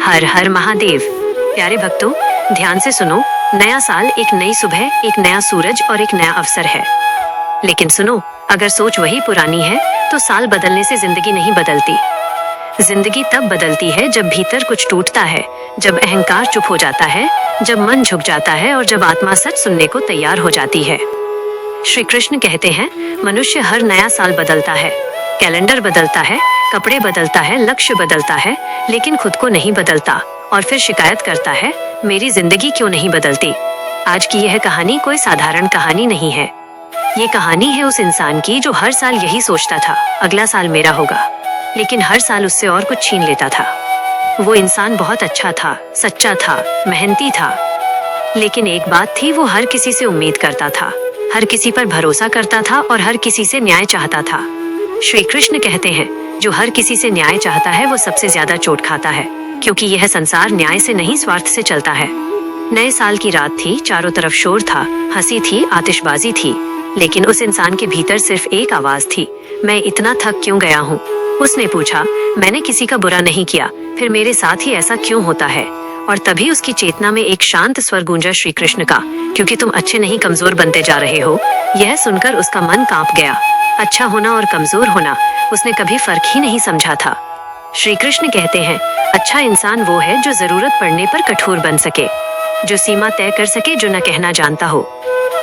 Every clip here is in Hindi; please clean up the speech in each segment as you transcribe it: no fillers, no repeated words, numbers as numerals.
हर हर महादेव। प्यारे भक्तों, ध्यान से सुनो। नया साल एक नई सुबह, एक नया सूरज और एक नया अवसर है। लेकिन सुनो, अगर सोच वही पुरानी है तो साल बदलने से जिंदगी नहीं बदलती। जिंदगी तब बदलती है जब भीतर कुछ टूटता है, जब अहंकार चुप हो जाता है, जब मन झुक जाता है और जब आत्मा सच सुनने को तैयार हो जाती है। श्री कृष्ण कहते हैं, मनुष्य हर नया साल बदलता है, कैलेंडर बदलता है, कपड़े बदलता है, लक्ष्य बदलता है, लेकिन खुद को नहीं बदलता और फिर शिकायत करता है, मेरी जिंदगी क्यों नहीं बदलती। आज की यह कहानी कोई साधारण कहानी नहीं है। ये कहानी है उस इंसान की जो हर साल यही सोचता था, अगला साल मेरा होगा, लेकिन हर साल उससे और कुछ छीन लेता था। वो इंसान बहुत अच्छा था, सच्चा था, मेहनती था, लेकिन एक बात थी, वो हर किसी से उम्मीद करता था, हर किसी पर भरोसा करता था और हर किसी से न्याय चाहता था। श्री कृष्ण कहते हैं, जो हर किसी से न्याय चाहता है वो सबसे ज्यादा चोट खाता है, क्योंकि यह संसार न्याय से नहीं स्वार्थ से चलता है। नए साल की रात थी, चारों तरफ शोर था, हंसी थी, आतिशबाजी थी, लेकिन उस इंसान के भीतर सिर्फ एक आवाज थी, मैं इतना थक क्यों गया हूँ। उसने पूछा, मैंने किसी का बुरा नहीं किया, फिर मेरे साथ ही ऐसा क्यों होता है। और तभी उसकी चेतना में एक शांत स्वर गूंजा, श्री कृष्ण का, क्योंकि तुम अच्छे नहीं कमजोर बनते जा रहे हो। यह सुनकर उसका मन कांप गया। अच्छा होना और कमजोर होना उसने कभी फर्क ही नहीं समझा था। श्री कृष्ण कहते हैं, अच्छा इंसान वो है जो जरूरत पड़ने पर कठोर बन सके, जो सीमा तय कर सके, जो न कहना जानता हो।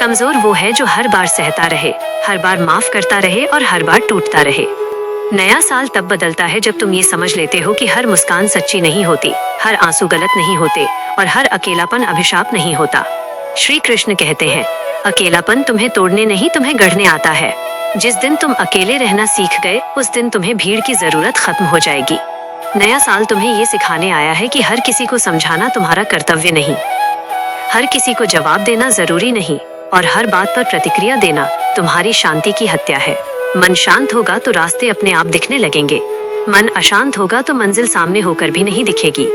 कमजोर वो है जो हर बार सहता रहे, हर बार माफ करता रहे और हर बार टूटता रहे। नया साल तब बदलता है जब तुम ये समझ लेते हो कि हर मुस्कान सच्ची नहीं होती, हर आंसू गलत नहीं होते और हर अकेलापन अभिशाप नहीं होता। श्री कृष्ण कहते हैं, अकेलापन तुम्हें तोड़ने नहीं, तुम्हें गढ़ने आता है। जिस दिन तुम अकेले रहना सीख गए, उस दिन तुम्हें भीड़ की जरूरत खत्म हो जाएगी। नया साल तुम्हें ये सिखाने आया है कि हर किसी को समझाना तुम्हारा कर्तव्य नहीं, हर किसी को जवाब देना जरूरी नहीं और हर बात पर प्रतिक्रिया देना तुम्हारी शांति की हत्या है। मन शांत होगा तो रास्ते अपने आप दिखने लगेंगे, मन अशांत होगा तो मंजिल सामने होकर भी नहीं दिखेगी।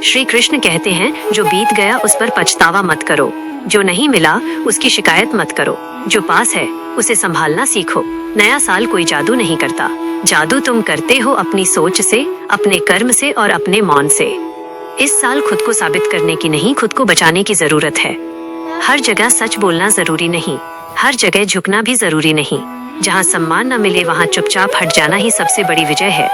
श्री कृष्ण कहते हैं, जो बीत गया उस पर पछतावा मत करो, जो नहीं मिला उसकी शिकायत मत करो, जो पास है उसे संभालना सीखो। नया साल कोई जादू नहीं करता, जादू तुम करते हो अपनी सोच से, अपने कर्म से और अपने मौन से। इस साल खुद को साबित करने की नहीं, खुद को बचाने की जरूरत है। हर जगह सच बोलना जरूरी नहीं, हर जगह झुकना भी जरूरी नहीं। जहाँ सम्मान न मिले वहाँ चुपचाप हट जाना ही सबसे बड़ी विजय है।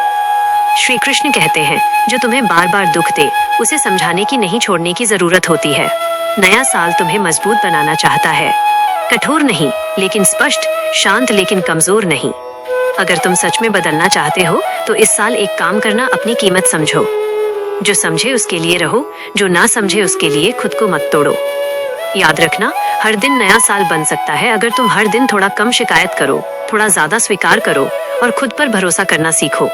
श्री कृष्ण कहते हैं, जो तुम्हें बार बार दुख दे उसे समझाने की नहीं, छोड़ने की जरूरत होती है। नया साल तुम्हें मजबूत बनाना चाहता है, कठोर नहीं लेकिन स्पष्ट, शांत लेकिन कमजोर नहीं। अगर तुम सच में बदलना चाहते हो तो इस साल एक काम करना, अपनी कीमत समझो। जो समझे उसके लिए रहो, जो ना समझे उसके लिए खुद को मत तोड़ो। याद रखना, हर दिन नया साल बन सकता है अगर तुम हर दिन थोड़ा कम शिकायत करो, थोड़ा ज्यादा स्वीकार करो और खुद पर भरोसा करना सीखो।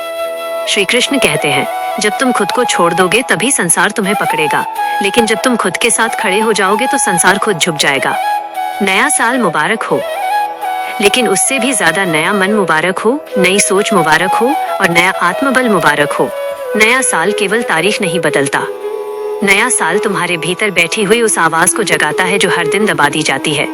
श्री कृष्ण कहते हैं, जब तुम खुद को छोड़ दोगे तभी संसार तुम्हें पकड़ेगा, लेकिन जब तुम खुद के साथ खड़े हो जाओगे तो संसार खुद झुक जाएगा। नया साल मुबारक हो, लेकिन उससे भी ज्यादा नया मन मुबारक हो, नई सोच मुबारक हो और नया आत्मबल मुबारक हो। नया साल केवल तारीख नहीं बदलता, नया साल तुम्हारे भीतर बैठी हुई उस आवाज को जगाता है जो हर दिन दबा दी जाती है।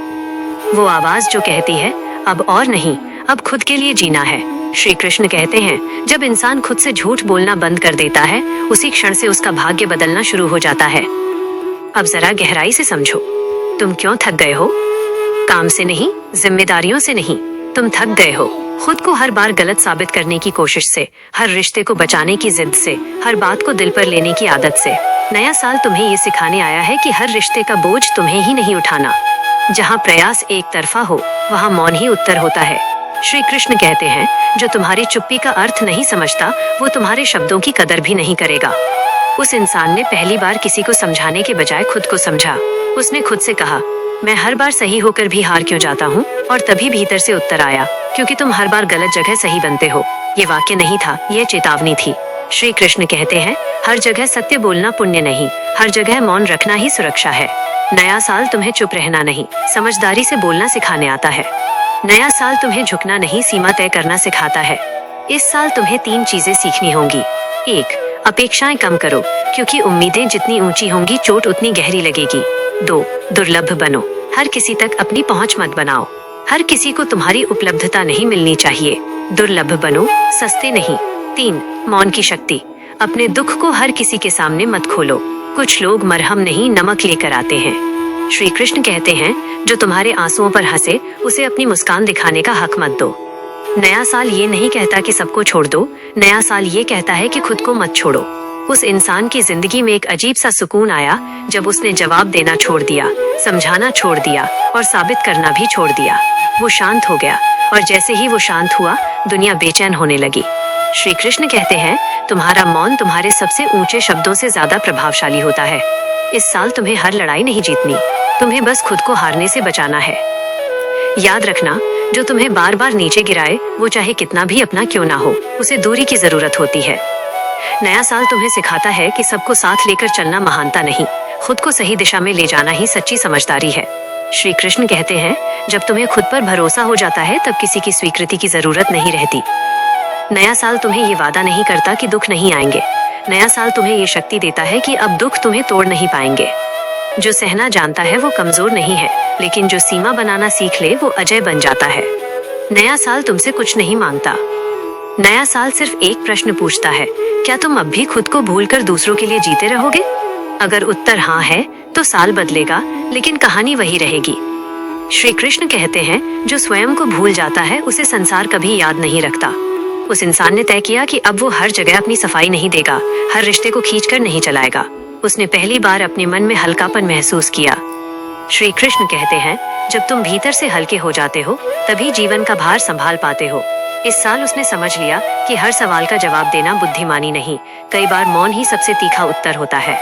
वो आवाज जो कहती है, अब और नहीं, अब खुद के लिए जीना है। श्री कृष्ण कहते हैं, जब इंसान खुद से झूठ बोलना बंद कर देता है, उसी क्षण से उसका भाग्य बदलना शुरू हो जाता है। अब जरा गहराई से समझो, तुम क्यों थक गए हो? काम से नहीं, जिम्मेदारियों से नहीं, तुम थक गए हो खुद को हर बार गलत साबित करने की कोशिश से, हर रिश्ते को बचाने की जिद से, हर बात को दिल पर लेने की आदत से। नया साल तुम्हें ये सिखाने आया है कि हर रिश्ते का बोझ तुम्हें ही नहीं उठाना। जहाँ प्रयास एक तरफा हो वहाँ मौन ही उत्तर होता है। श्री कृष्ण कहते हैं, जो तुम्हारी चुप्पी का अर्थ नहीं समझता वो तुम्हारे शब्दों की कदर भी नहीं करेगा। उस इंसान ने पहली बार किसी को समझाने के बजाय खुद को समझा। उसने खुद से कहा, मैं हर बार सही होकर भी हार क्यों जाता हूँ? और तभी भीतर से उत्तर आया, क्योंकि तुम हर बार गलत जगह सही बनते हो। ये वाक्य नहीं था, ये चेतावनी थी। श्री कृष्ण कहते हैं, हर जगह सत्य बोलना पुण्य नहीं, हर जगह मौन रखना ही सुरक्षा है। नया साल तुम्हें चुप रहना नहीं, समझदारी से बोलना सिखाने आता है। नया साल तुम्हें झुकना नहीं, सीमा तय करना सिखाता है। इस साल तुम्हें 3 चीजें सीखनी होंगी। 1, अपेक्षाएं कम करो, क्योंकि उम्मीदें जितनी ऊंची होंगी चोट उतनी गहरी लगेगी। 2, दुर्लभ बनो, हर किसी तक अपनी पहुंच मत बनाओ, हर किसी को तुम्हारी उपलब्धता नहीं मिलनी चाहिए। दुर्लभ बनो, सस्ते नहीं। 3, मौन की शक्ति, अपने दुख को हर किसी के सामने मत खोलो। कुछ लोग मरहम नहीं नमक लेकर आते हैं। श्री कृष्ण कहते हैं, जो तुम्हारे आंसुओं पर हंसे उसे अपनी मुस्कान दिखाने का हक मत दो। नया साल ये नहीं कहता कि सबको छोड़ दो, नया साल ये कहता है कि खुद को मत छोड़ो। उस इंसान की जिंदगी में एक अजीब सा सुकून आया जब उसने जवाब देना छोड़ दिया, समझाना छोड़ दिया और साबित करना भी छोड़ दिया। वो शांत हो गया और जैसे ही वो शांत हुआ, दुनिया बेचैन होने लगी। श्री कृष्ण कहते हैं, तुम्हारा मौन तुम्हारे सबसे ऊंचे शब्दों से ज्यादा प्रभावशाली होता है। इस साल तुम्हें हर लड़ाई नहीं जीतनी, तुम्हें बस खुद को हारने से बचाना है। याद रखना, जो तुम्हें बार बार नीचे गिराए, वो चाहे कितना भी अपना क्यों ना हो, उसे दूरी की जरूरत होती है। नया साल तुम्हें सिखाता है कि सबको साथ लेकर चलना महानता नहीं, खुद को सही दिशा में ले जाना ही सच्ची समझदारी है। श्री कृष्ण कहते हैं, जब तुम्हें खुद पर भरोसा हो जाता है तब किसी की स्वीकृति की जरूरत नहीं रहती। नया साल तुम्हें ये वादा नहीं करता कि दुख नहीं आएंगे। नया साल तुम्हें ये शक्ति देता है कि अब दुख तुम्हें तोड़ नहीं पाएंगे। जो सहना जानता है वो कमजोर नहीं है, लेकिन जो सीमा बनाना सीख ले वो अजय बन जाता है। नया साल तुमसे कुछ नहीं मांगता। नया साल सिर्फ एक प्रश्न पूछता है, क्या तुम अब भी खुद को भूलकर दूसरों के लिए जीते रहोगे? अगर उत्तर हाँ है तो साल बदलेगा, लेकिन कहानी वही रहेगी। श्री कृष्ण कहते हैं, जो स्वयं को भूल जाता है उसे संसार कभी याद नहीं रखता। उस इंसान ने तय किया कि अब वो हर जगह अपनी सफाई नहीं देगा, हर रिश्ते को खींचकर नहीं चलाएगा। उसने पहली बार अपने मन में हल्कापन महसूस किया। श्री कृष्ण कहते हैं, जब तुम भीतर से हल्के हो जाते हो तभी जीवन का भार संभाल पाते हो। इस साल उसने समझ लिया कि हर सवाल का जवाब देना बुद्धिमानी नहीं, कई बार मौन ही सबसे तीखा उत्तर होता है।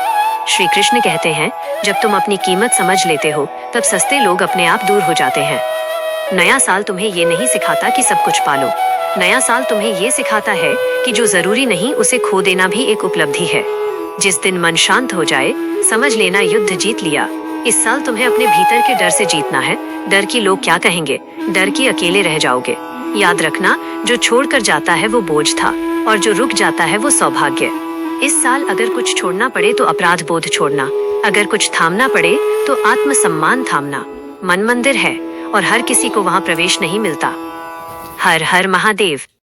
श्री कृष्ण कहते हैं, जब तुम अपनी कीमत समझ लेते हो तब सस्ते लोग अपने आप दूर हो जाते हैं। नया साल तुम्हें ये नहीं सिखाता कि सब कुछ पालो। नया साल तुम्हें ये सिखाता है कि जो जरूरी नहीं उसे खो देना भी एक उपलब्धि है। जिस दिन मन शांत हो जाए, समझ लेना युद्ध जीत लिया। इस साल तुम्हें अपने भीतर के डर से जीतना है। डर की लोग क्या कहेंगे, डर की अकेले रह जाओगे। याद रखना, जो छोड़कर जाता है वो बोझ था और जो रुक जाता है वो सौभाग्य। इस साल अगर कुछ छोड़ना पड़े तो अपराध बोध छोड़ना, अगर कुछ थामना पड़े तो आत्मसम्मान थामना। मन मंदिर है और हर किसी को वहाँ प्रवेश नहीं मिलता। हर हर महादेव।